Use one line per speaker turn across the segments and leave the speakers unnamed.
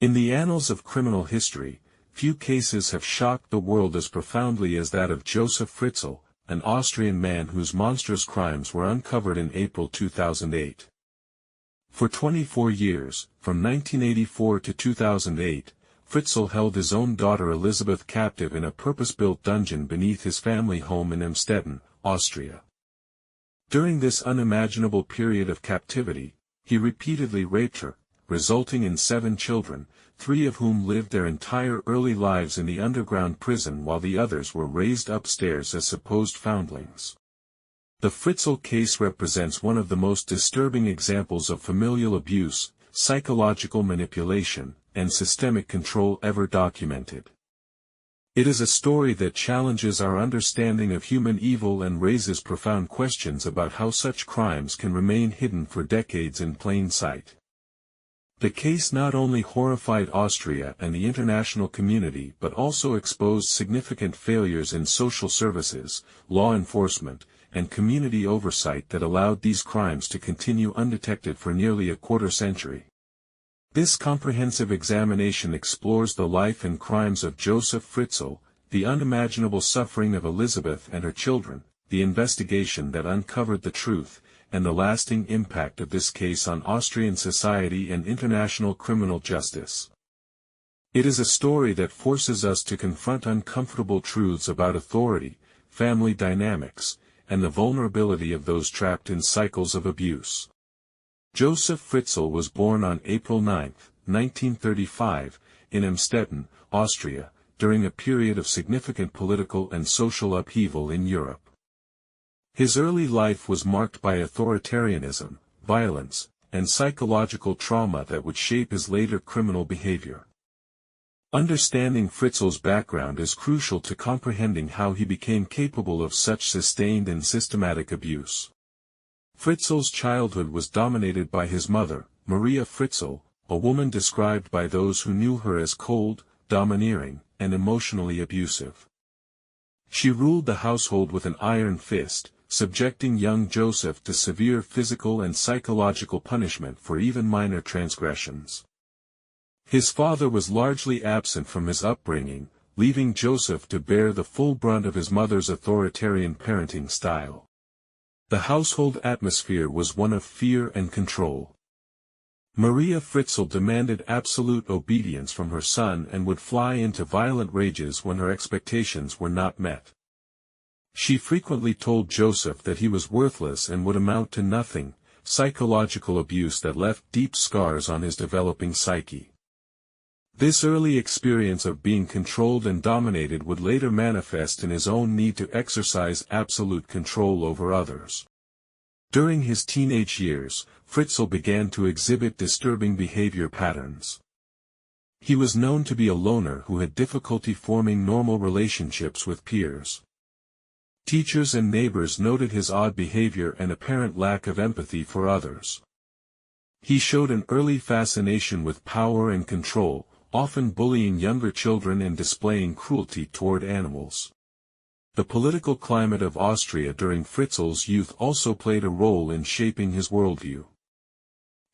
In the annals of criminal history, few cases have shocked the world as profoundly as that of Joseph Fritzl, an Austrian man whose monstrous crimes were uncovered in April 2008. For 24 years, from 1984 to 2008, Fritzl held his own daughter Elizabeth captive in a purpose-built dungeon beneath his family home in Emstetten, Austria. During this unimaginable period of captivity, he repeatedly raped her, resulting in 7 children, 3 of whom lived their entire early lives in the underground prison while the others were raised upstairs as supposed foundlings. The Fritzl case represents one of the most disturbing examples of familial abuse, psychological manipulation, and systemic control ever documented. It is a story that challenges our understanding of human evil and raises profound questions about how such crimes can remain hidden for decades in plain sight. The case not only horrified Austria and the international community but also exposed significant failures in social services, law enforcement, and community oversight that allowed these crimes to continue undetected for nearly a quarter century. This comprehensive examination explores the life and crimes of Joseph Fritzl, the unimaginable suffering of Elizabeth and her children, the investigation that uncovered the truth, and the lasting impact of this case on Austrian society and international criminal justice. It is a story that forces us to confront uncomfortable truths about authority, family dynamics, and the vulnerability of those trapped in cycles of abuse. Joseph Fritzl was born on April 9, 1935, in Emstetten, Austria, during a period of significant political and social upheaval in Europe. His early life was marked by authoritarianism, violence, and psychological trauma that would shape his later criminal behavior. Understanding Fritzl's background is crucial to comprehending how he became capable of such sustained and systematic abuse. Fritzl's childhood was dominated by his mother, Maria Fritzl, a woman described by those who knew her as cold, domineering, and emotionally abusive. She ruled the household with an iron fist, subjecting young Joseph to severe physical and psychological punishment for even minor transgressions. His father was largely absent from his upbringing, leaving Joseph to bear the full brunt of his mother's authoritarian parenting style. The household atmosphere was one of fear and control. Maria Fritzl demanded absolute obedience from her son and would fly into violent rages when her expectations were not met. She frequently told Joseph that he was worthless and would amount to nothing, psychological abuse that left deep scars on his developing psyche. This early experience of being controlled and dominated would later manifest in his own need to exercise absolute control over others. During his teenage years, Fritzl began to exhibit disturbing behavior patterns. He was known to be a loner who had difficulty forming normal relationships with peers. Teachers and neighbors noted his odd behavior and apparent lack of empathy for others. He showed an early fascination with power and control, often bullying younger children and displaying cruelty toward animals. The political climate of Austria during Fritzl's youth also played a role in shaping his worldview.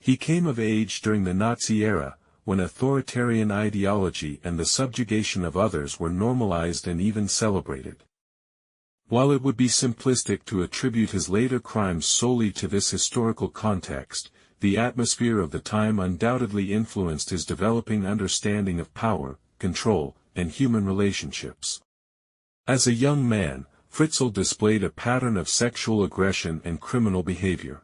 He came of age during the Nazi era, when authoritarian ideology and the subjugation of others were normalized and even celebrated. While it would be simplistic to attribute his later crimes solely to this historical context, the atmosphere of the time undoubtedly influenced his developing understanding of power, control, and human relationships. As a young man, Fritzl displayed a pattern of sexual aggression and criminal behavior.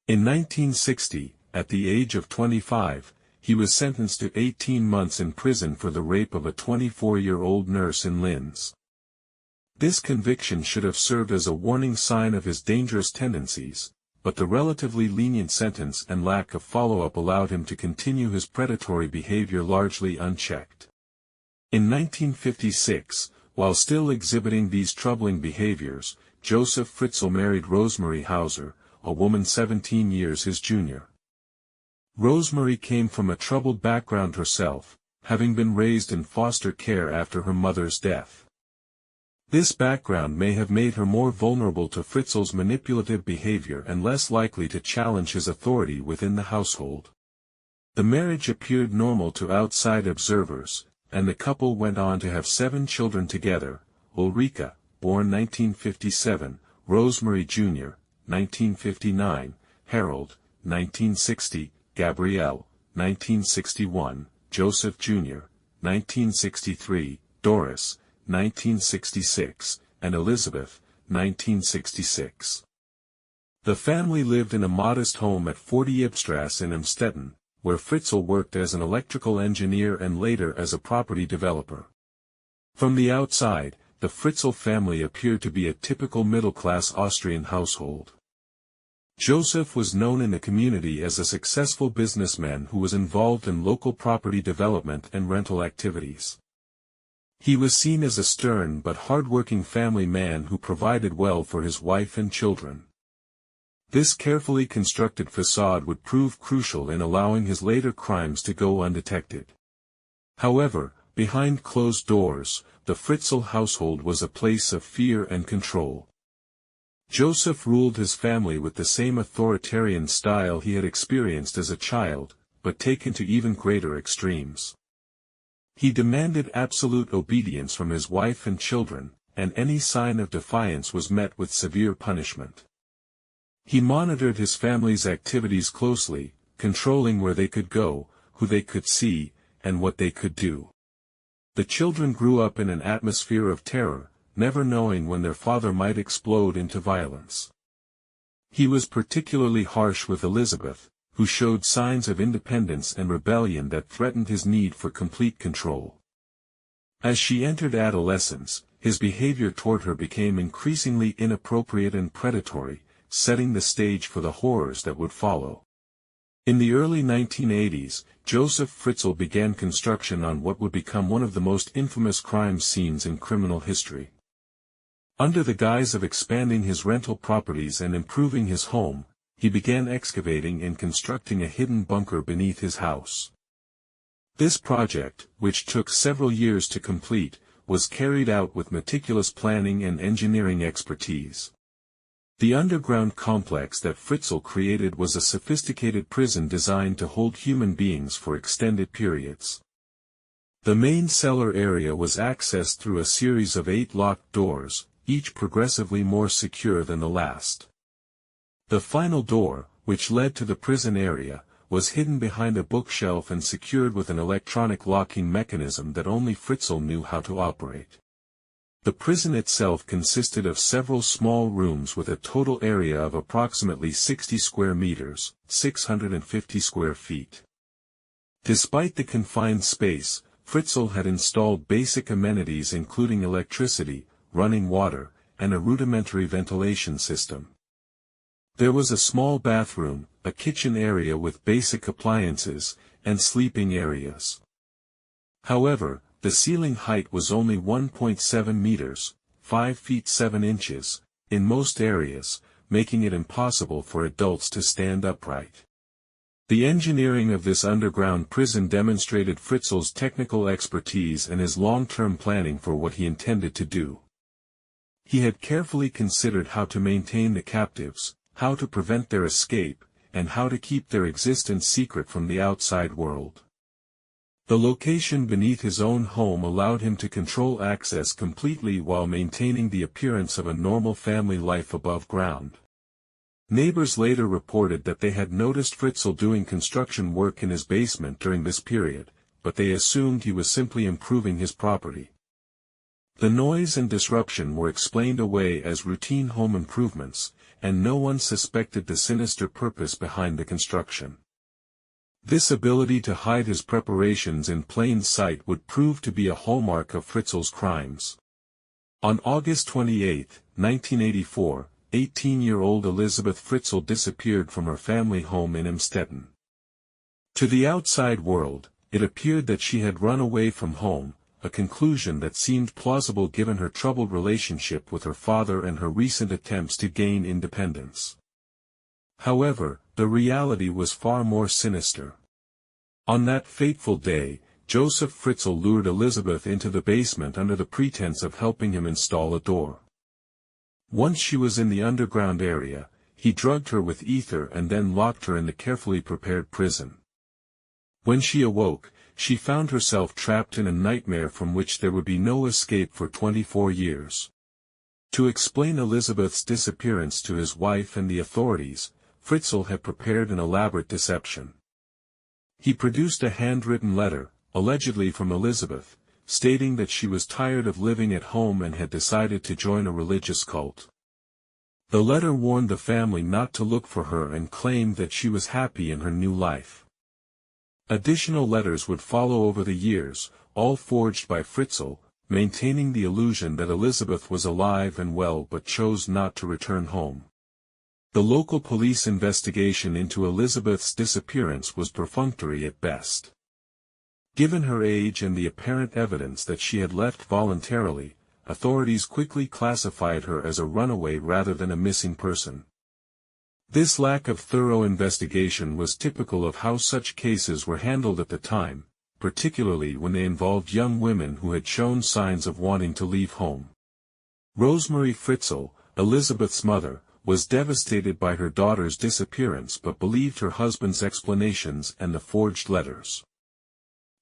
In 1960, at the age of 25, he was sentenced to 18 months in prison for the rape of a 24-year-old nurse in Linz. This conviction should have served as a warning sign of his dangerous tendencies, but the relatively lenient sentence and lack of follow-up allowed him to continue his predatory behavior largely unchecked. In 1956, while still exhibiting these troubling behaviors, Joseph Fritzl married Rosemary Hauser, a woman 17 years his junior. Rosemary came from a troubled background herself, having been raised in foster care after her mother's death. This background may have made her more vulnerable to Fritzl's manipulative behavior and less likely to challenge his authority within the household. The marriage appeared normal to outside observers, and the couple went on to have 7 children together: Ulrika, born 1957, Rosemary Jr., 1959, Harold, 1960, Gabrielle, 1961, Joseph Jr., 1963, Doris, 1966, and Elizabeth, 1966. The family lived in a modest home at 40 Ibstrasse in Amstetten, where Fritzl worked as an electrical engineer and later as a property developer. From the outside, the Fritzl family appeared to be a typical middle-class Austrian household. Joseph was known in the community as a successful businessman who was involved in local property development and rental activities. He was seen as a stern but hard-working family man who provided well for his wife and children. This carefully constructed facade would prove crucial in allowing his later crimes to go undetected. However, behind closed doors, the Fritzl household was a place of fear and control. Joseph ruled his family with the same authoritarian style he had experienced as a child, but taken to even greater extremes. He demanded absolute obedience from his wife and children, and any sign of defiance was met with severe punishment. He monitored his family's activities closely, controlling where they could go, who they could see, and what they could do. The children grew up in an atmosphere of terror, never knowing when their father might explode into violence. He was particularly harsh with Elizabeth, who showed signs of independence and rebellion that threatened his need for complete control. As she entered adolescence, his behavior toward her became increasingly inappropriate and predatory, setting the stage for the horrors that would follow. In the early 1980s, Joseph Fritzl began construction on what would become one of the most infamous crime scenes in criminal history. Under the guise of expanding his rental properties and improving his home, he began excavating and constructing a hidden bunker beneath his house. This project, which took several years to complete, was carried out with meticulous planning and engineering expertise. The underground complex that Fritzl created was a sophisticated prison designed to hold human beings for extended periods. The main cellar area was accessed through a series of 8 locked doors, each progressively more secure than the last. The final door, which led to the prison area, was hidden behind a bookshelf and secured with an electronic locking mechanism that only Fritzl knew how to operate. The prison itself consisted of several small rooms with a total area of approximately 60 square meters, 650 square feet. Despite the confined space, Fritzl had installed basic amenities including electricity, running water, and a rudimentary ventilation system. There was a small bathroom, a kitchen area with basic appliances, and sleeping areas. However, the ceiling height was only 1.7 meters, 5 feet 7 inches, in most areas, making it impossible for adults to stand upright. The engineering of this underground prison demonstrated Fritzl's technical expertise and his long-term planning for what he intended to do. He had carefully considered how to maintain the captives, how to prevent their escape, and how to keep their existence secret from the outside world. The location beneath his own home allowed him to control access completely while maintaining the appearance of a normal family life above ground. Neighbors later reported that they had noticed Fritzl doing construction work in his basement during this period, but they assumed he was simply improving his property. The noise and disruption were explained away as routine home improvements, and no one suspected the sinister purpose behind the construction. This ability to hide his preparations in plain sight would prove to be a hallmark of Fritzl's crimes. On August 28, 1984, 18-year-old Elizabeth Fritzl disappeared from her family home in Amstetten. To the outside world, it appeared that she had run away from home, a conclusion that seemed plausible given her troubled relationship with her father and her recent attempts to gain independence. However, the reality was far more sinister. On that fateful day, Joseph Fritzl lured Elizabeth into the basement under the pretense of helping him install a door. Once she was in the underground area, he drugged her with ether and then locked her in the carefully prepared prison. When she awoke, she found herself trapped in a nightmare from which there would be no escape for 24 years. To explain Elizabeth's disappearance to his wife and the authorities, Fritzl had prepared an elaborate deception. He produced a handwritten letter, allegedly from Elizabeth, stating that she was tired of living at home and had decided to join a religious cult. The letter warned the family not to look for her and claimed that she was happy in her new life. Additional letters would follow over the years, all forged by Fritzl, maintaining the illusion that Elizabeth was alive and well but chose not to return home. The local police investigation into Elizabeth's disappearance was perfunctory at best. Given her age and the apparent evidence that she had left voluntarily, authorities quickly classified her as a runaway rather than a missing person. This lack of thorough investigation was typical of how such cases were handled at the time, particularly when they involved young women who had shown signs of wanting to leave home. Rosemary Fritzl, Elizabeth's mother, was devastated by her daughter's disappearance but believed her husband's explanations and the forged letters.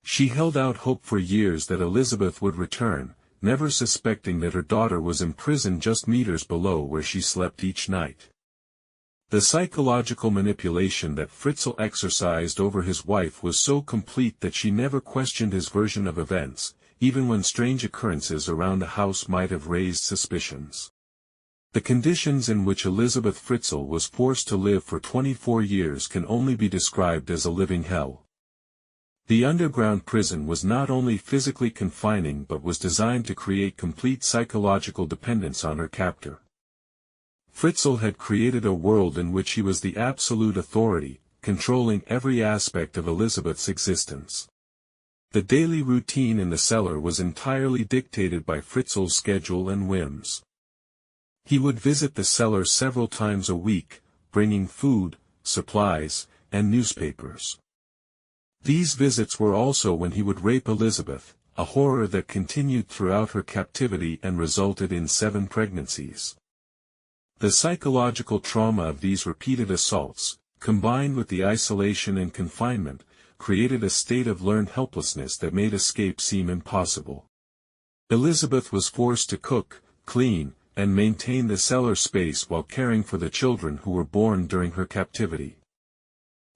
She held out hope for years that Elizabeth would return, never suspecting that her daughter was imprisoned just meters below where she slept each night. The psychological manipulation that Fritzl exercised over his wife was so complete that she never questioned his version of events, even when strange occurrences around the house might have raised suspicions. The conditions in which Elizabeth Fritzl was forced to live for 24 years can only be described as a living hell. The underground prison was not only physically confining but was designed to create complete psychological dependence on her captor. Fritzl had created a world in which he was the absolute authority, controlling every aspect of Elizabeth's existence. The daily routine in the cellar was entirely dictated by Fritzl's schedule and whims. He would visit the cellar several times a week, bringing food, supplies, and newspapers. These visits were also when he would rape Elizabeth, a horror that continued throughout her captivity and resulted in 7 pregnancies. The psychological trauma of these repeated assaults, combined with the isolation and confinement, created a state of learned helplessness that made escape seem impossible. Elizabeth was forced to cook, clean, and maintain the cellar space while caring for the children who were born during her captivity.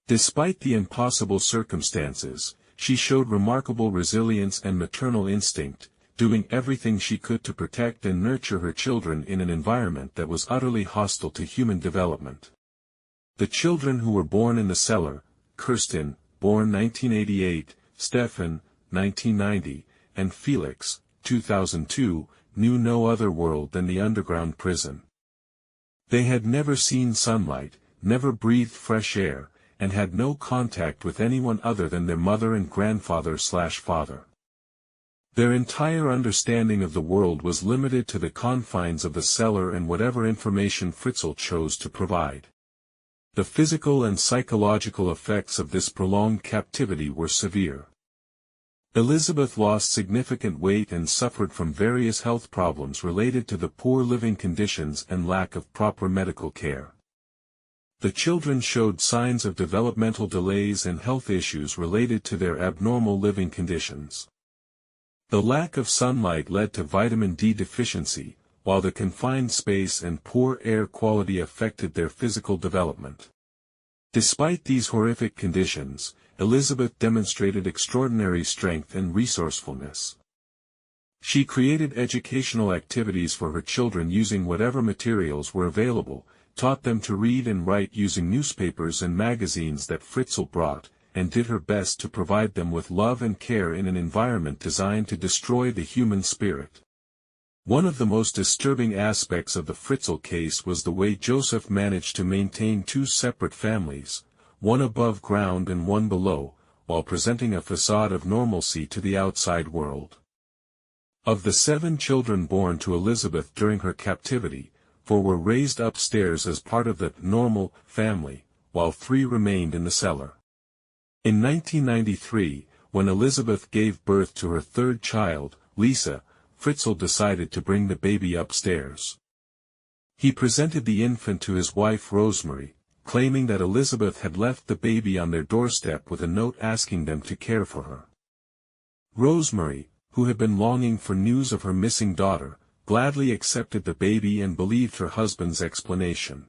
Despite the impossible circumstances, she showed remarkable resilience and maternal instinct, doing everything she could to protect and nurture her children in an environment that was utterly hostile to human development. The children who were born in the cellar, Kirsten, born 1988, Stefan, 1990, and Felix, 2002, knew no other world than the underground prison. They had never seen sunlight, never breathed fresh air, and had no contact with anyone other than their mother and grandfather/father. Their entire understanding of the world was limited to the confines of the cellar and whatever information Fritzl chose to provide. The physical and psychological effects of this prolonged captivity were severe. Elizabeth lost significant weight and suffered from various health problems related to the poor living conditions and lack of proper medical care. The children showed signs of developmental delays and health issues related to their abnormal living conditions. The lack of sunlight led to vitamin D deficiency, while the confined space and poor air quality affected their physical development. Despite these horrific conditions, Elizabeth demonstrated extraordinary strength and resourcefulness. She created educational activities for her children using whatever materials were available, taught them to read and write using newspapers and magazines that Fritzl brought, and did her best to provide them with love and care in an environment designed to destroy the human spirit. One of the most disturbing aspects of the Fritzl case was the way Joseph managed to maintain 2 separate families, one above ground and one below, while presenting a facade of normalcy to the outside world. Of the 7 children born to Elizabeth during her captivity, 4 were raised upstairs as part of the normal family, while 3 remained in the cellar. In 1993, when Elizabeth gave birth to her 3rd child, Lisa, Fritzl decided to bring the baby upstairs. He presented the infant to his wife Rosemary, claiming that Elizabeth had left the baby on their doorstep with a note asking them to care for her. Rosemary, who had been longing for news of her missing daughter, gladly accepted the baby and believed her husband's explanation.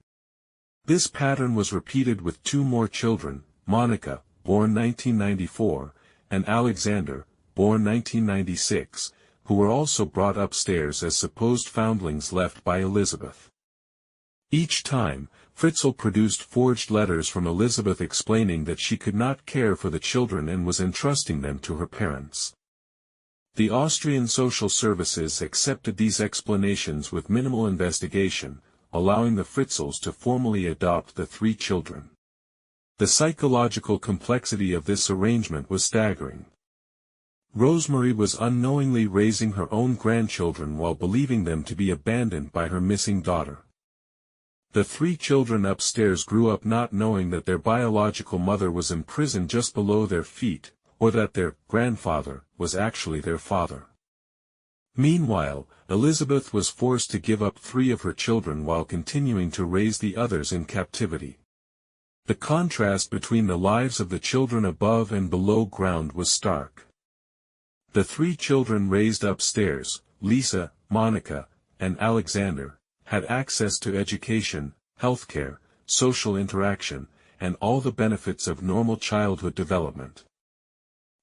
This pattern was repeated with two more children, Monica, born 1994, and Alexander, born 1996, who were also brought upstairs as supposed foundlings left by Elizabeth. Each time, Fritzl produced forged letters from Elizabeth explaining that she could not care for the children and was entrusting them to her parents. The Austrian social services accepted these explanations with minimal investigation, allowing the Fritzls to formally adopt the three children. The psychological complexity of this arrangement was staggering. Rosemary was unknowingly raising her own grandchildren while believing them to be abandoned by her missing daughter. The three children upstairs grew up not knowing that their biological mother was imprisoned just below their feet, or that their grandfather was actually their father. Meanwhile, Elizabeth was forced to give up three of her children while continuing to raise the others in captivity. The contrast between the lives of the children above and below ground was stark. The three children raised upstairs, Lisa, Monica, and Alexander, had access to education, healthcare, social interaction, and all the benefits of normal childhood development.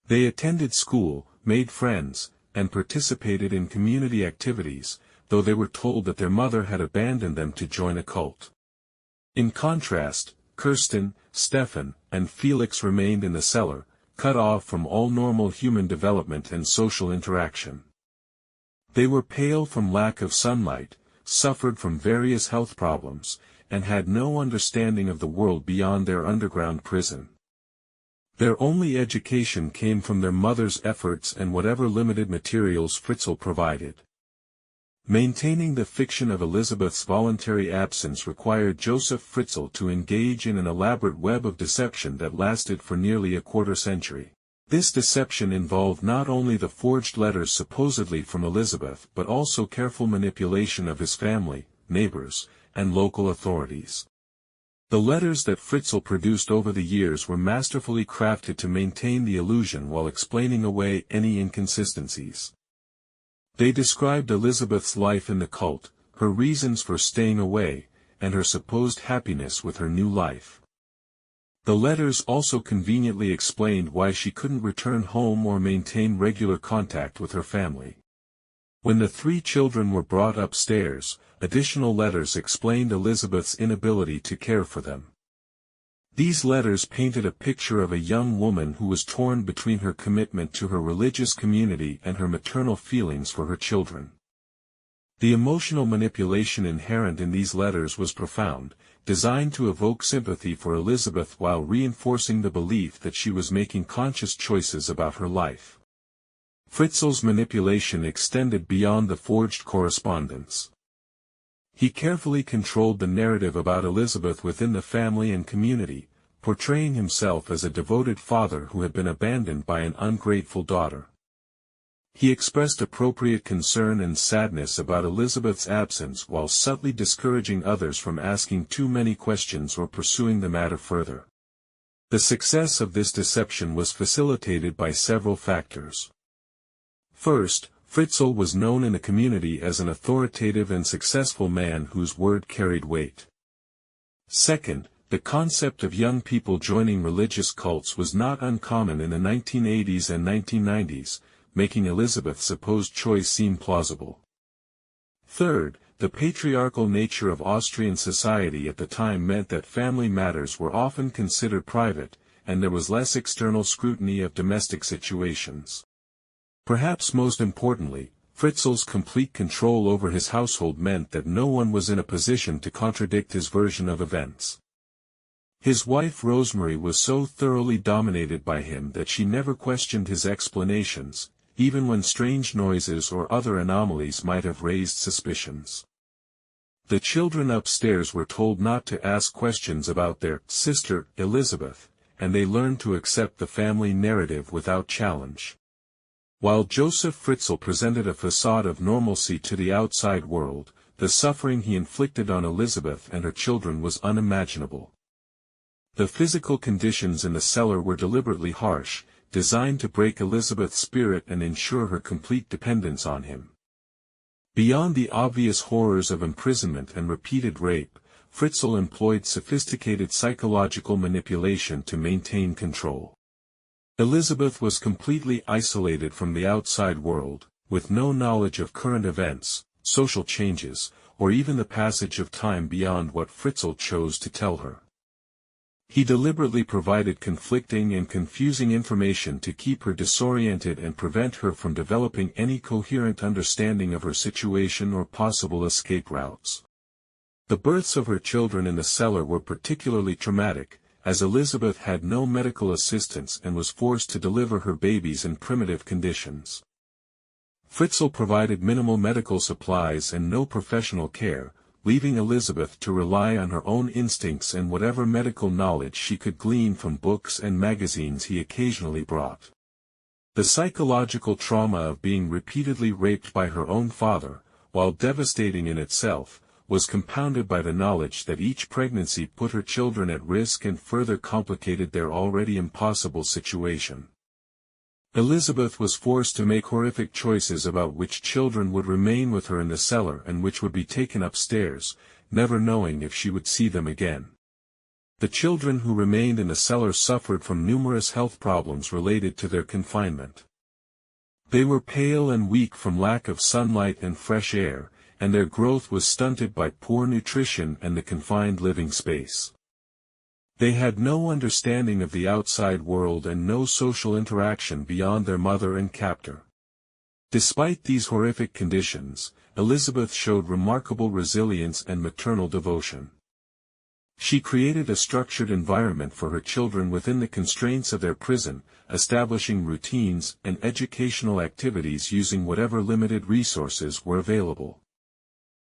They attended school, made friends, and participated in community activities, though they were told that their mother had abandoned them to join a cult. In contrast, Kirsten, Stefan, and Felix remained in the cellar, cut off from all normal human development and social interaction. They were pale from lack of sunlight, suffered from various health problems, and had no understanding of the world beyond their underground prison. Their only education came from their mother's efforts and whatever limited materials Fritzl provided. Maintaining the fiction of Elizabeth's voluntary absence required Joseph Fritzl to engage in an elaborate web of deception that lasted for nearly a quarter-century. This deception involved not only the forged letters supposedly from Elizabeth but also careful manipulation of his family, neighbors, and local authorities. The letters that Fritzl produced over the years were masterfully crafted to maintain the illusion while explaining away any inconsistencies. They described Elizabeth's life in the cult, her reasons for staying away, and her supposed happiness with her new life. The letters also conveniently explained why she couldn't return home or maintain regular contact with her family. When the three children were brought upstairs, additional letters explained Elizabeth's inability to care for them. These letters painted a picture of a young woman who was torn between her commitment to her religious community and her maternal feelings for her children. The emotional manipulation inherent in these letters was profound, designed to evoke sympathy for Elizabeth while reinforcing the belief that she was making conscious choices about her life. Fritzl's manipulation extended beyond the forged correspondence. He carefully controlled the narrative about Elizabeth within the family and community, portraying himself as a devoted father who had been abandoned by an ungrateful daughter. He expressed appropriate concern and sadness about Elizabeth's absence while subtly discouraging others from asking too many questions or pursuing the matter further. The success of this deception was facilitated by several factors. First, Fritzl was known in the community as an authoritative and successful man whose word carried weight. Second, the concept of young people joining religious cults was not uncommon in the 1980s and 1990s, making Elizabeth's supposed choice seem plausible. Third, the patriarchal nature of Austrian society at the time meant that family matters were often considered private, and there was less external scrutiny of domestic situations. Perhaps most importantly, Fritzl's complete control over his household meant that no one was in a position to contradict his version of events. His wife Rosemary was so thoroughly dominated by him that she never questioned his explanations, even when strange noises or other anomalies might have raised suspicions. The children upstairs were told not to ask questions about their sister, Elizabeth, and they learned to accept the family narrative without challenge. While Joseph Fritzl presented a facade of normalcy to the outside world, the suffering he inflicted on Elizabeth and her children was unimaginable. The physical conditions in the cellar were deliberately harsh, designed to break Elizabeth's spirit and ensure her complete dependence on him. Beyond the obvious horrors of imprisonment and repeated rape, Fritzl employed sophisticated psychological manipulation to maintain control. Elizabeth was completely isolated from the outside world, with no knowledge of current events, social changes, or even the passage of time beyond what Fritzl chose to tell her. He deliberately provided conflicting and confusing information to keep her disoriented and prevent her from developing any coherent understanding of her situation or possible escape routes. The births of her children in the cellar were particularly traumatic, as Elizabeth had no medical assistance and was forced to deliver her babies in primitive conditions. Fritzl provided minimal medical supplies and no professional care, leaving Elizabeth to rely on her own instincts and whatever medical knowledge she could glean from books and magazines he occasionally brought. The psychological trauma of being repeatedly raped by her own father, while devastating in itself, was compounded by the knowledge that each pregnancy put her children at risk and further complicated their already impossible situation. Elizabeth was forced to make horrific choices about which children would remain with her in the cellar and which would be taken upstairs, never knowing if she would see them again. The children who remained in the cellar suffered from numerous health problems related to their confinement. They were pale and weak from lack of sunlight and fresh air, and their growth was stunted by poor nutrition and the confined living space. They had no understanding of the outside world and no social interaction beyond their mother and captor. Despite these horrific conditions, Elizabeth showed remarkable resilience and maternal devotion. She created a structured environment for her children within the constraints of their prison, establishing routines and educational activities using whatever limited resources were available.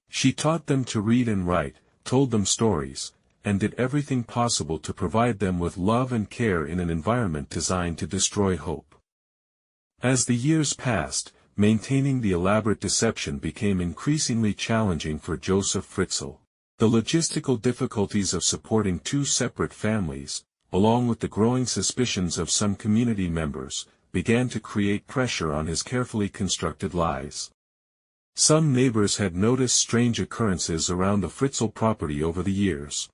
She taught them to read and write, told them stories, and did everything possible to provide them with love and care in an environment designed to destroy hope. As the years passed, maintaining the elaborate deception became increasingly challenging for Joseph Fritzl. The logistical difficulties of supporting two separate families, along with the growing suspicions of some community members, began to create pressure on his carefully constructed lies. Some neighbors had noticed strange occurrences around the Fritzl property over the years.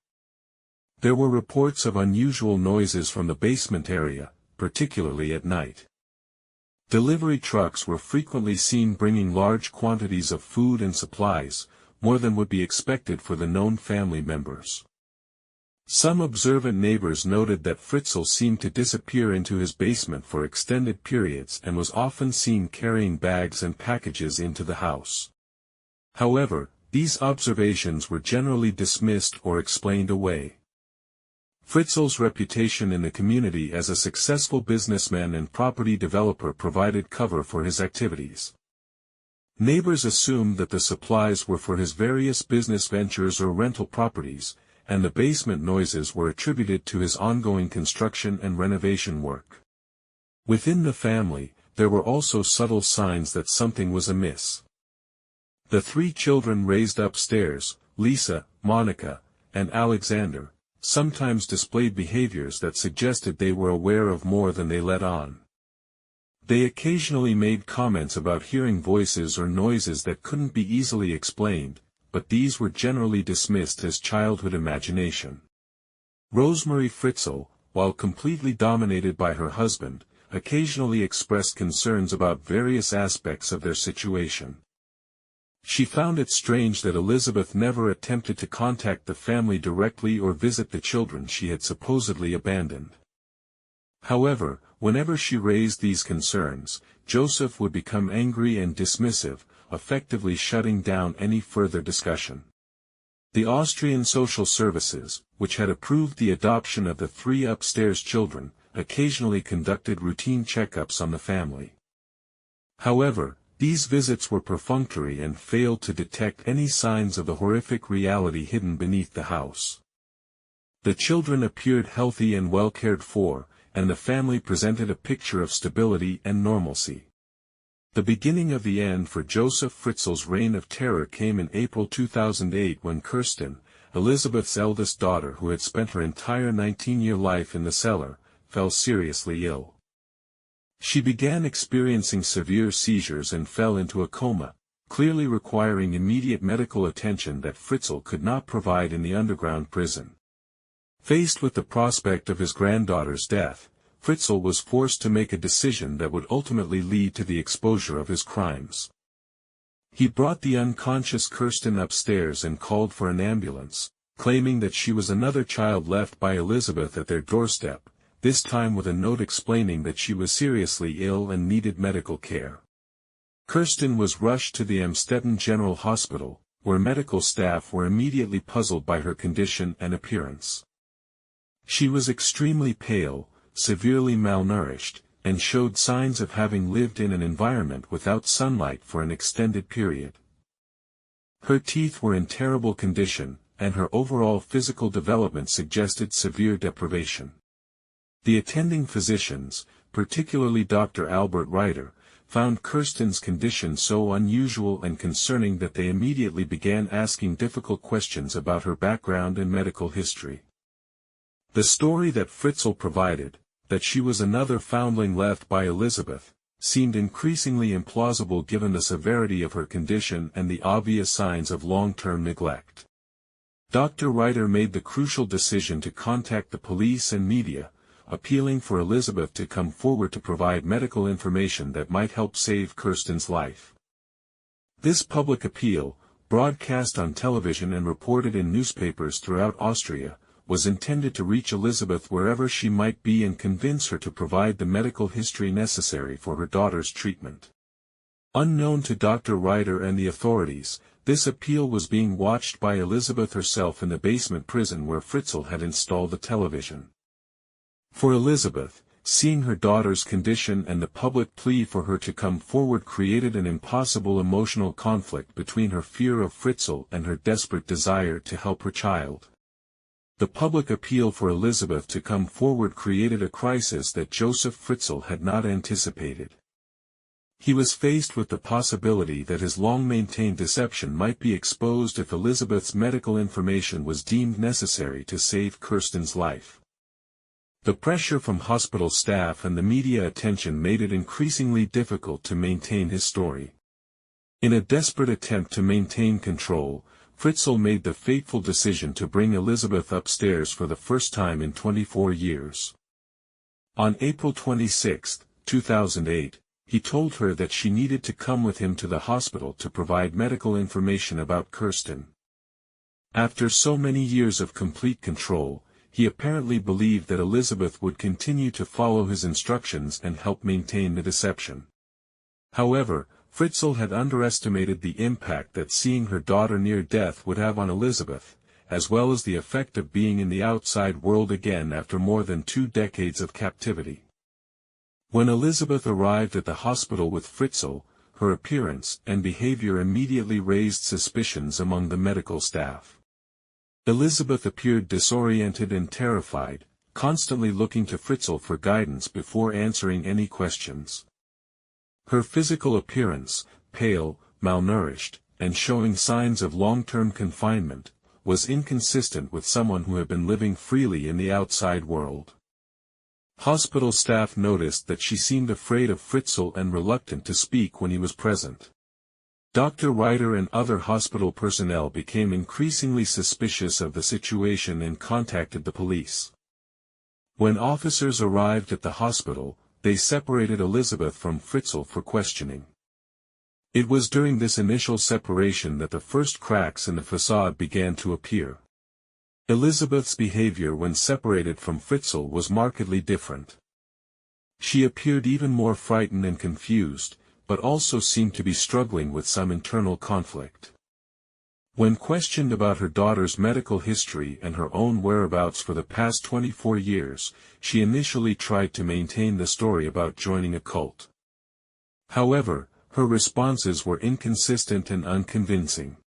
There were reports of unusual noises from the basement area, particularly at night. Delivery trucks were frequently seen bringing large quantities of food and supplies, more than would be expected for the known family members. Some observant neighbors noted that Fritzl seemed to disappear into his basement for extended periods and was often seen carrying bags and packages into the house. However, these observations were generally dismissed or explained away. Fritzl's reputation in the community as a successful businessman and property developer provided cover for his activities. Neighbors assumed that the supplies were for his various business ventures or rental properties, and the basement noises were attributed to his ongoing construction and renovation work. Within the family, there were also subtle signs that something was amiss. The three children raised upstairs, Lisa, Monica, and Alexander, sometimes displayed behaviors that suggested they were aware of more than they let on. They occasionally made comments about hearing voices or noises that couldn't be easily explained, but these were generally dismissed as childhood imagination. Rosemary Fritzl, while completely dominated by her husband, occasionally expressed concerns about various aspects of their situation. She found it strange that Elizabeth never attempted to contact the family directly or visit the children she had supposedly abandoned. However, whenever she raised these concerns, Joseph would become angry and dismissive, effectively shutting down any further discussion. The Austrian Social Services, which had approved the adoption of the three upstairs children, occasionally conducted routine checkups on the family. However, these visits were perfunctory and failed to detect any signs of the horrific reality hidden beneath the house. The children appeared healthy and well cared for, and the family presented a picture of stability and normalcy. The beginning of the end for Joseph Fritzl's reign of terror came in April 2008 when Kirsten, Elizabeth's eldest daughter, who had spent her entire 19-year life in the cellar, fell seriously ill. She began experiencing severe seizures and fell into a coma, clearly requiring immediate medical attention that Fritzl could not provide in the underground prison. Faced with the prospect of his granddaughter's death, Fritzl was forced to make a decision that would ultimately lead to the exposure of his crimes. He brought the unconscious Kirsten upstairs and called for an ambulance, claiming that she was another child left by Elizabeth at their doorstep, this time with a note explaining that she was seriously ill and needed medical care. Kirsten was rushed to the Amstetten General Hospital, where medical staff were immediately puzzled by her condition and appearance. She was extremely pale, severely malnourished, and showed signs of having lived in an environment without sunlight for an extended period. Her teeth were in terrible condition, and her overall physical development suggested severe deprivation. The attending physicians, particularly Dr. Albert Reiter, found Kirsten's condition so unusual and concerning that they immediately began asking difficult questions about her background and medical history. The story that Fritzl provided, that she was another foundling left by Elizabeth, seemed increasingly implausible given the severity of her condition and the obvious signs of long-term neglect. Dr. Reiter made the crucial decision to contact the police and media, appealing for Elizabeth to come forward to provide medical information that might help save Kirsten's life. This public appeal, broadcast on television and reported in newspapers throughout Austria, was intended to reach Elizabeth wherever she might be and convince her to provide the medical history necessary for her daughter's treatment. Unknown to Dr. Reiter and the authorities, this appeal was being watched by Elizabeth herself in the basement prison where Fritzl had installed the television. For Elizabeth, seeing her daughter's condition and the public plea for her to come forward created an impossible emotional conflict between her fear of Fritzl and her desperate desire to help her child. The public appeal for Elizabeth to come forward created a crisis that Joseph Fritzl had not anticipated. He was faced with the possibility that his long-maintained deception might be exposed if Elizabeth's medical information was deemed necessary to save Kirsten's life. The pressure from hospital staff and the media attention made it increasingly difficult to maintain his story. In a desperate attempt to maintain control, Fritzl made the fateful decision to bring Elizabeth upstairs for the first time in 24 years. On April 26, 2008, he told her that she needed to come with him to the hospital to provide medical information about Kirsten. After so many years of complete control, he apparently believed that Elizabeth would continue to follow his instructions and help maintain the deception. However, Fritzl had underestimated the impact that seeing her daughter near death would have on Elizabeth, as well as the effect of being in the outside world again after more than 2 decades of captivity. When Elizabeth arrived at the hospital with Fritzl, her appearance and behavior immediately raised suspicions among the medical staff. Elizabeth appeared disoriented and terrified, constantly looking to Fritzl for guidance before answering any questions. Her physical appearance, pale, malnourished, and showing signs of long-term confinement, was inconsistent with someone who had been living freely in the outside world. Hospital staff noticed that she seemed afraid of Fritzl and reluctant to speak when he was present. Dr. Reiter and other hospital personnel became increasingly suspicious of the situation and contacted the police. When officers arrived at the hospital, they separated Elizabeth from Fritzl for questioning. It was during this initial separation that the first cracks in the facade began to appear. Elizabeth's behavior when separated from Fritzl was markedly different. She appeared even more frightened and confused, but also seemed to be struggling with some internal conflict. When questioned about her daughter's medical history and her own whereabouts for the past 24 years, she initially tried to maintain the story about joining a cult. However, her responses were inconsistent and unconvincing.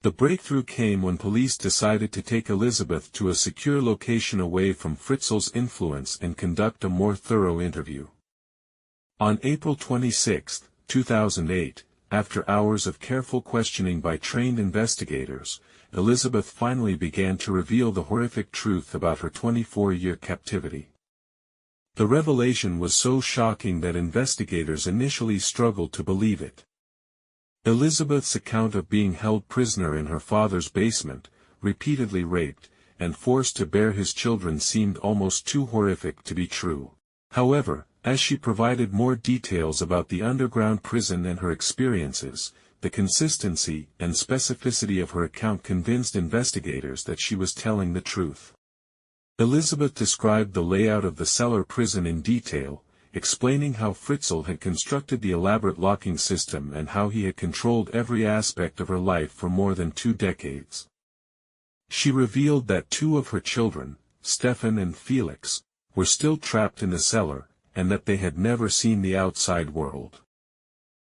The breakthrough came when police decided to take Elizabeth to a secure location away from Fritzl's influence and conduct a more thorough interview. On April 26, 2008, after hours of careful questioning by trained investigators, Elizabeth finally began to reveal the horrific truth about her 24-year captivity. The revelation was so shocking that investigators initially struggled to believe it. Elizabeth's account of being held prisoner in her father's basement, repeatedly raped, and forced to bear his children seemed almost too horrific to be true. However, as she provided more details about the underground prison and her experiences, the consistency and specificity of her account convinced investigators that she was telling the truth. Elizabeth described the layout of the Cellar prison in detail, explaining how Fritzl had constructed the elaborate locking system and how he had controlled every aspect of her life for more than 2 decades. She revealed that 2 of her children, Stefan and Felix, were still trapped in the cellar, and that they had never seen the outside world.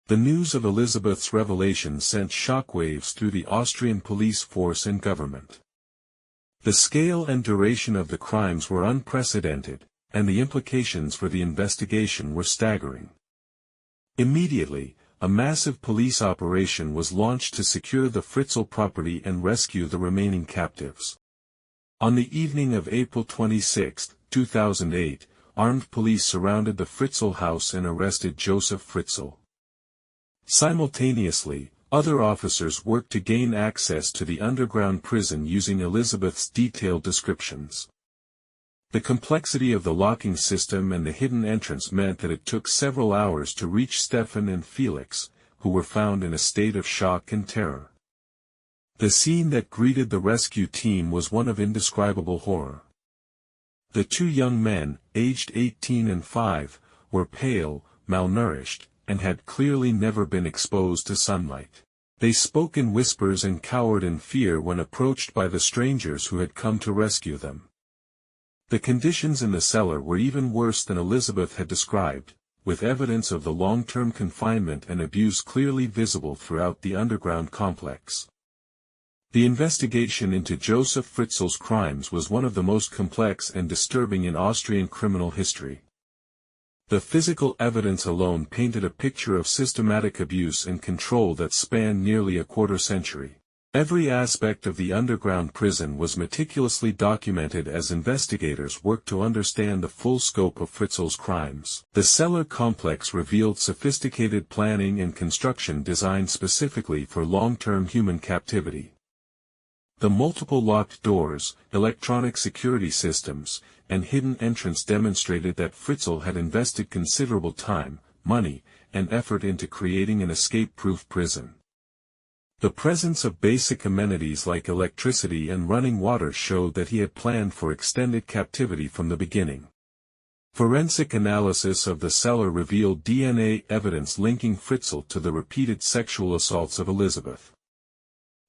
The news of Elizabeth's revelation sent shockwaves through the Austrian police force and government. The scale and duration of the crimes were unprecedented, and the implications for the investigation were staggering. Immediately, a massive police operation was launched to secure the Fritzl property and rescue the remaining captives. On the evening of April 26, 2008, armed police surrounded the Fritzl house and arrested Joseph Fritzl. Simultaneously, other officers worked to gain access to the underground prison using Elizabeth's detailed descriptions. The complexity of the locking system and the hidden entrance meant that it took several hours to reach Stefan and Felix, who were found in a state of shock and terror. The scene that greeted the rescue team was one of indescribable horror. The 2 young men, aged 18 and 5, were pale, malnourished, and had clearly never been exposed to sunlight. They spoke in whispers and cowered in fear when approached by the strangers who had come to rescue them. The conditions in the cellar were even worse than Elizabeth had described, with evidence of the long-term confinement and abuse clearly visible throughout the underground complex. The investigation into Joseph Fritzl's crimes was one of the most complex and disturbing in Austrian criminal history. The physical evidence alone painted a picture of systematic abuse and control that spanned nearly a quarter century. Every aspect of the underground prison was meticulously documented as investigators worked to understand the full scope of Fritzl's crimes. The Cellar complex revealed sophisticated planning and construction designed specifically for long-term human captivity. The multiple locked doors, electronic security systems, and hidden entrance demonstrated that Fritzl had invested considerable time, money, and effort into creating an escape-proof prison. The presence of basic amenities like electricity and running water showed that he had planned for extended captivity from the beginning. Forensic analysis of the cellar revealed DNA evidence linking Fritzl to the repeated sexual assaults of Elizabeth.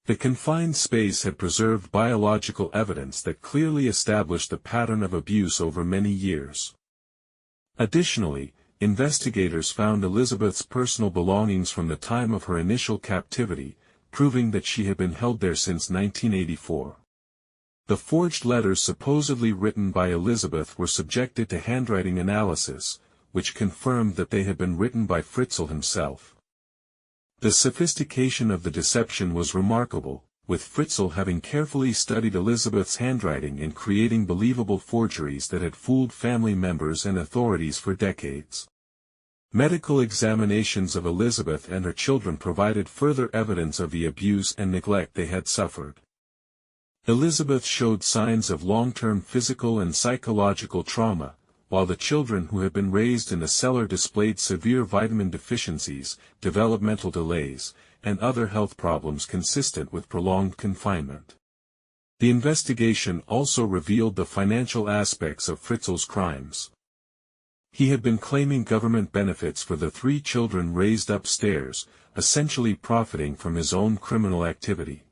The confined space had preserved biological evidence that clearly established the pattern of abuse over many years. Additionally, investigators found Elizabeth's personal belongings from the time of her initial captivity, proving that she had been held there since 1984. The forged letters supposedly written by Elizabeth were subjected to handwriting analysis, which confirmed that they had been written by Fritzl himself. The sophistication of the deception was remarkable, with Fritzl having carefully studied Elizabeth's handwriting and creating believable forgeries that had fooled family members and authorities for decades. Medical examinations of Elizabeth and her children provided further evidence of the abuse and neglect they had suffered. Elizabeth showed signs of long-term physical and psychological trauma, while the children who had been raised in the cellar displayed severe vitamin deficiencies, developmental delays, and other health problems consistent with prolonged confinement. The investigation also revealed the financial aspects of Fritzl's crimes. He had been claiming government benefits for the 3 children raised upstairs, essentially profiting from his own criminal activity.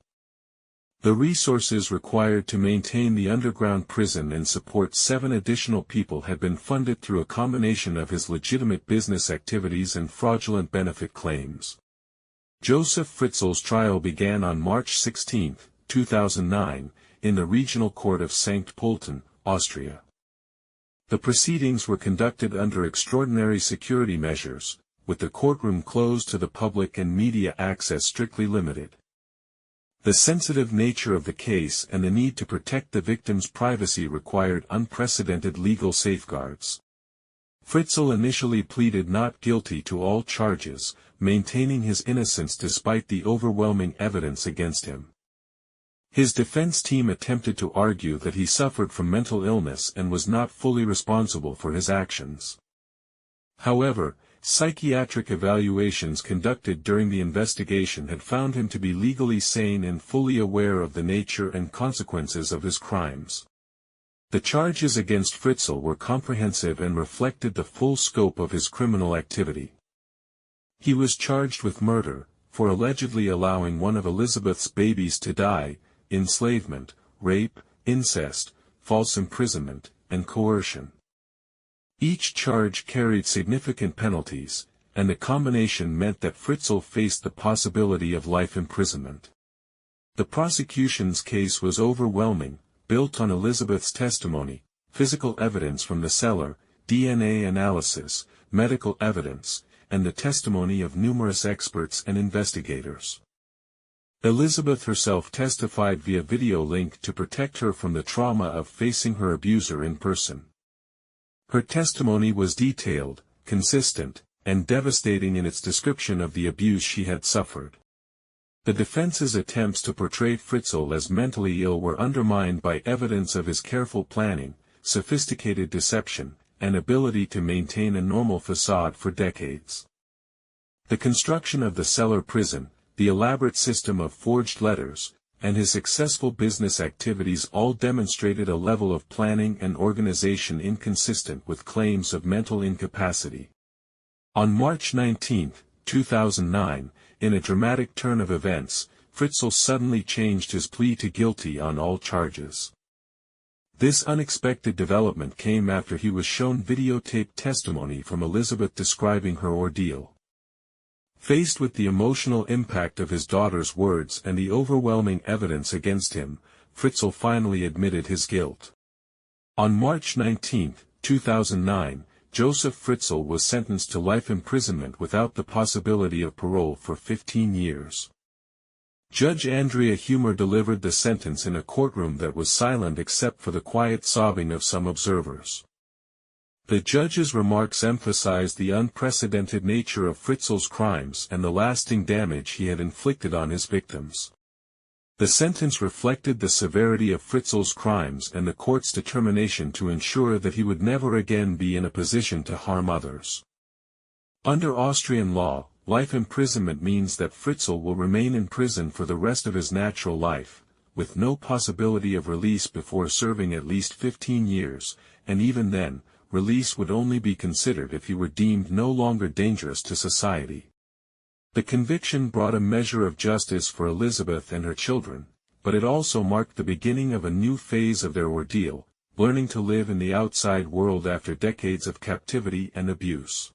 The resources required to maintain the underground prison and support 7 additional people had been funded through a combination of his legitimate business activities and fraudulent benefit claims. Joseph Fritzl's trial began on March 16, 2009, in the Regional Court of St. Pölten, Austria. The proceedings were conducted under extraordinary security measures, with the courtroom closed to the public and media access strictly limited. The sensitive nature of the case and the need to protect the victim's privacy required unprecedented legal safeguards. Fritzl initially pleaded not guilty to all charges, maintaining his innocence despite the overwhelming evidence against him. His defense team attempted to argue that he suffered from mental illness and was not fully responsible for his actions. However, psychiatric evaluations conducted during the investigation had found him to be legally sane and fully aware of the nature and consequences of his crimes. The charges against Fritzl were comprehensive and reflected the full scope of his criminal activity. He was charged with murder, for allegedly allowing one of Elizabeth's babies to die, enslavement, rape, incest, false imprisonment, and coercion. Each charge carried significant penalties, and the combination meant that Fritzl faced the possibility of life imprisonment. The prosecution's case was overwhelming, built on Elizabeth's testimony, physical evidence from the cellar, DNA analysis, medical evidence, and the testimony of numerous experts and investigators. Elizabeth herself testified via video link to protect her from the trauma of facing her abuser in person. Her testimony was detailed, consistent, and devastating in its description of the abuse she had suffered. The defense's attempts to portray Fritzl as mentally ill were undermined by evidence of his careful planning, sophisticated deception, and ability to maintain a normal facade for decades. The construction of the Cellar prison, the elaborate system of forged letters, and his successful business activities all demonstrated a level of planning and organization inconsistent with claims of mental incapacity. On March 19, 2009, in a dramatic turn of events, Fritzl suddenly changed his plea to guilty on all charges. This unexpected development came after he was shown videotaped testimony from Elizabeth describing her ordeal. Faced with the emotional impact of his daughter's words and the overwhelming evidence against him, Fritzl finally admitted his guilt. On March 19, 2009, Joseph Fritzl was sentenced to life imprisonment without the possibility of parole for 15 years. Judge Andrea Humer delivered the sentence in a courtroom that was silent except for the quiet sobbing of some observers. The judge's remarks emphasized the unprecedented nature of Fritzl's crimes and the lasting damage he had inflicted on his victims. The sentence reflected the severity of Fritzl's crimes and the court's determination to ensure that he would never again be in a position to harm others. Under Austrian law, life imprisonment means that Fritzl will remain in prison for the rest of his natural life, with no possibility of release before serving at least 15 years, and even then, release would only be considered if he were deemed no longer dangerous to society. The conviction brought a measure of justice for Elizabeth and her children, but it also marked the beginning of a new phase of their ordeal, learning to live in the outside world after decades of captivity and abuse.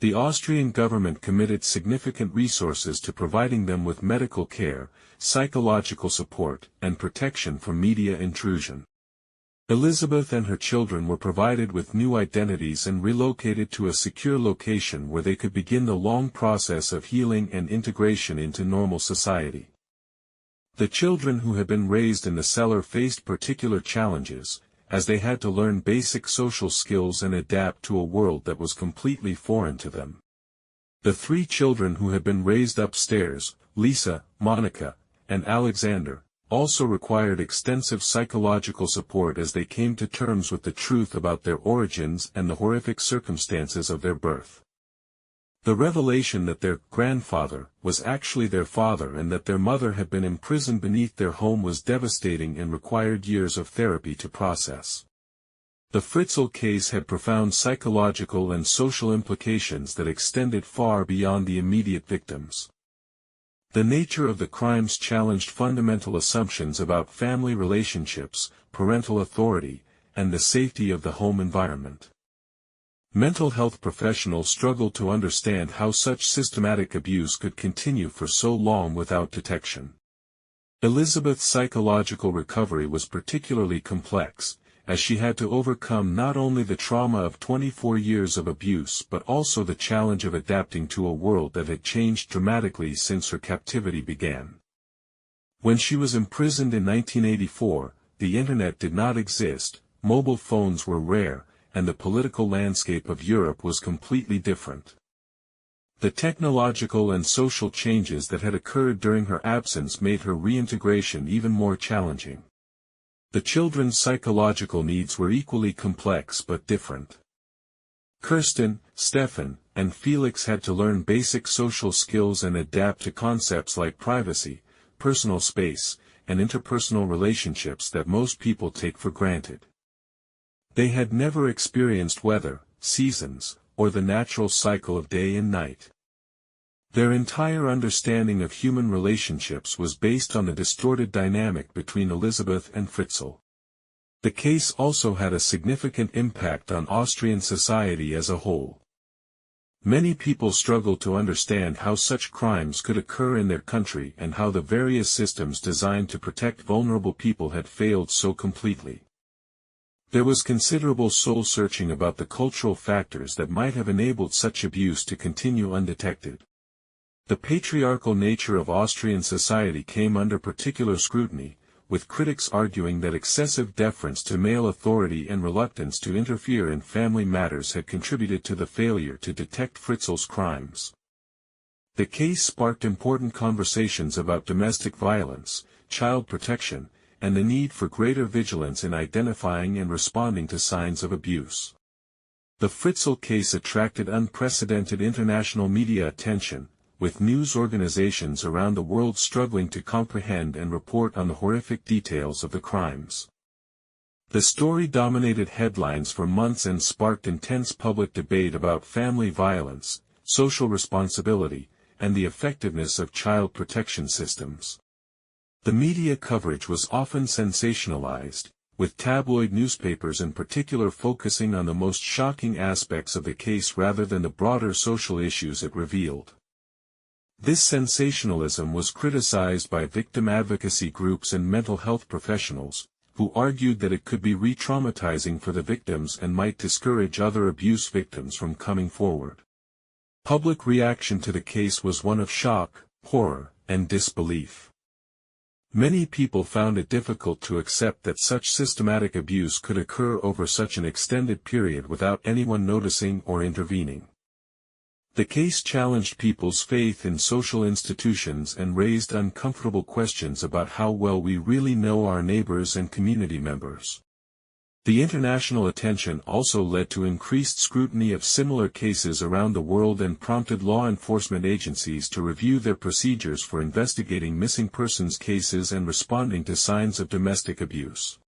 The Austrian government committed significant resources to providing them with medical care, psychological support, and protection from media intrusion. Elizabeth and her children were provided with new identities and relocated to a secure location where they could begin the long process of healing and integration into normal society. The children who had been raised in the cellar faced particular challenges, as they had to learn basic social skills and adapt to a world that was completely foreign to them. The three children who had been raised upstairs, Lisa, Monica, and Alexander, also required extensive psychological support as they came to terms with the truth about their origins and the horrific circumstances of their birth. The revelation that their grandfather was actually their father and that their mother had been imprisoned beneath their home was devastating and required years of therapy to process. The Fritzl case had profound psychological and social implications that extended far beyond the immediate victims. The nature of the crimes challenged fundamental assumptions about family relationships, parental authority, and the safety of the home environment. Mental health professionals struggled to understand how such systematic abuse could continue for so long without detection. Elizabeth's psychological recovery was particularly complex, as she had to overcome not only the trauma of 24 years of abuse but also the challenge of adapting to a world that had changed dramatically since her captivity began. When she was imprisoned in 1984, the internet did not exist, mobile phones were rare, and the political landscape of Europe was completely different. The technological and social changes that had occurred during her absence made her reintegration even more challenging. The children's psychological needs were equally complex but different. Kirsten, Stefan, and Felix had to learn basic social skills and adapt to concepts like privacy, personal space, and interpersonal relationships that most people take for granted. They had never experienced weather, seasons, or the natural cycle of day and night. Their entire understanding of human relationships was based on the distorted dynamic between Elizabeth and Fritzl. The case also had a significant impact on Austrian society as a whole. Many people struggled to understand how such crimes could occur in their country and how the various systems designed to protect vulnerable people had failed so completely. There was considerable soul-searching about the cultural factors that might have enabled such abuse to continue undetected. The patriarchal nature of Austrian society came under particular scrutiny, with critics arguing that excessive deference to male authority and reluctance to interfere in family matters had contributed to the failure to detect Fritzl's crimes. The case sparked important conversations about domestic violence, child protection, and the need for greater vigilance in identifying and responding to signs of abuse. The Fritzl case attracted unprecedented international media attention, with news organizations around the world struggling to comprehend and report on the horrific details of the crimes. The story dominated headlines for months and sparked intense public debate about family violence, social responsibility, and the effectiveness of child protection systems. The media coverage was often sensationalized, with tabloid newspapers in particular focusing on the most shocking aspects of the case rather than the broader social issues it revealed. This sensationalism was criticized by victim advocacy groups and mental health professionals, who argued that it could be re-traumatizing for the victims and might discourage other abuse victims from coming forward. Public reaction to the case was one of shock, horror, and disbelief. Many people found it difficult to accept that such systematic abuse could occur over such an extended period without anyone noticing or intervening. The case challenged people's faith in social institutions and raised uncomfortable questions about how well we really know our neighbors and community members. The international attention also led to increased scrutiny of similar cases around the world and prompted law enforcement agencies to review their procedures for investigating missing persons cases and responding to signs of domestic abuse.